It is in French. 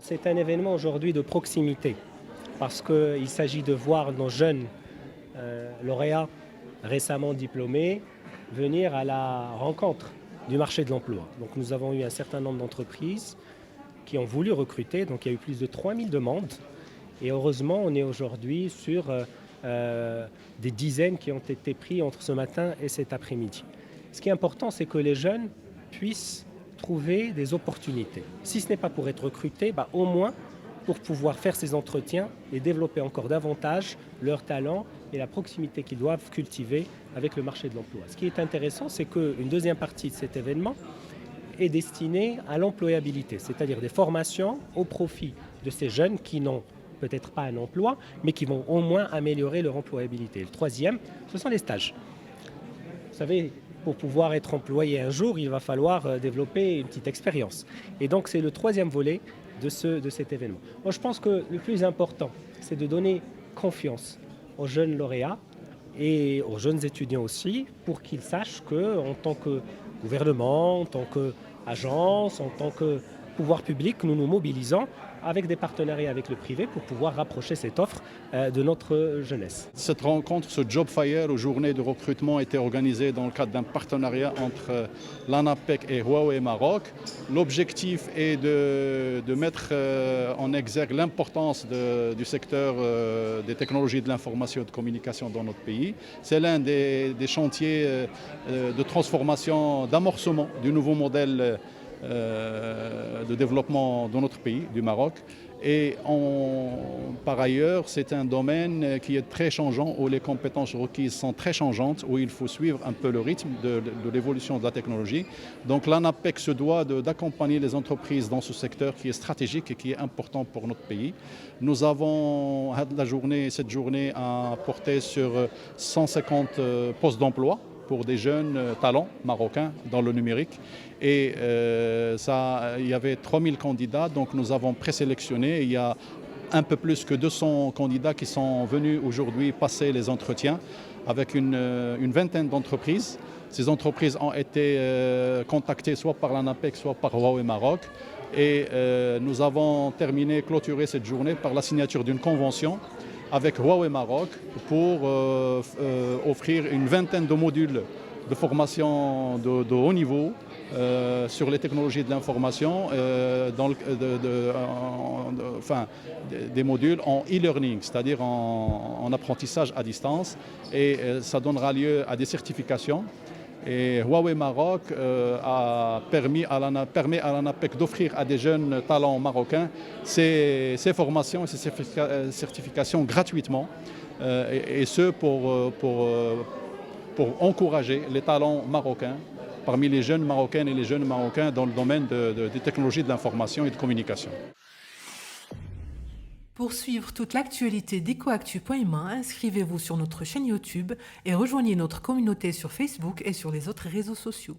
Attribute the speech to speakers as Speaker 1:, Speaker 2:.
Speaker 1: c'est un événement aujourd'hui de proximité parce qu'il s'agit de voir nos jeunes lauréats récemment diplômés venir à la rencontre du marché de l'emploi. Donc nous avons eu un certain nombre d'entreprises qui ont voulu recruter, donc il y a eu plus de 3000 demandes et heureusement on est aujourd'hui sur des dizaines qui ont été pris entre ce matin et cet après-midi. Ce qui est important, c'est que les jeunes puissent trouver des opportunités. Si ce n'est pas pour être recrutés, au moins pour pouvoir faire ces entretiens et développer encore davantage leurs talents et la proximité qu'ils doivent cultiver avec le marché de l'emploi. Ce qui est intéressant, c'est qu'une deuxième partie de cet événement est destinée à l'employabilité, c'est-à-dire des formations au profit de ces jeunes qui n'ont peut-être pas un emploi, mais qui vont au moins améliorer leur employabilité. Le troisième, ce sont les stages. Vous savez, pour pouvoir être employé un jour, il va falloir développer une petite expérience. Et donc, c'est le troisième volet de cet événement. Moi, je pense que le plus important, c'est de donner confiance aux jeunes lauréats et aux jeunes étudiants aussi, pour qu'ils sachent qu'en tant que gouvernement, en tant qu'agence, en tant que pouvoir public, nous nous mobilisons avec des partenariats avec le privé pour pouvoir rapprocher cette offre de notre jeunesse.
Speaker 2: Cette rencontre, ce Job Fire aux journées de recrutement, a été organisée dans le cadre d'un partenariat entre l'ANAPEC et Huawei Maroc. L'objectif est de mettre en exergue l'importance du secteur des technologies de l'information et de communication dans notre pays. C'est l'un des chantiers de transformation, d'amorcement du nouveau modèle de développement dans notre pays, du Maroc. Et par ailleurs, c'est un domaine qui est très changeant, où les compétences requises sont très changeantes, où il faut suivre un peu le rythme de l'évolution de la technologie. Donc l'ANAPEC se doit d'accompagner les entreprises dans ce secteur qui est stratégique et qui est important pour notre pays. Nous avons, cette journée a porté sur 150 postes d'emploi pour des jeunes talents marocains dans le numérique. Et il y avait 3000 candidats, donc nous avons présélectionné. Il y a un peu plus que 200 candidats qui sont venus aujourd'hui passer les entretiens avec une vingtaine d'entreprises. Ces entreprises ont été contactées soit par l'ANAPEC, soit par Huawei Maroc. Et nous avons clôturé cette journée par la signature d'une convention avec Huawei Maroc pour offrir une vingtaine de modules de formation de haut niveau sur les technologies de l'information, des modules en e-learning, c'est-à-dire en apprentissage à distance. Et ça donnera lieu à des certifications. Et Huawei Maroc permet à l'ANAPEC d'offrir à des jeunes talents marocains ces formations et ces certifications gratuitement, et ce pour encourager les talents marocains parmi les jeunes marocaines et les jeunes marocains dans le domaine des technologies de l'information et de communication.
Speaker 3: Pour suivre toute l'actualité d'EcoActu.ma, inscrivez-vous sur notre chaîne YouTube et rejoignez notre communauté sur Facebook et sur les autres réseaux sociaux.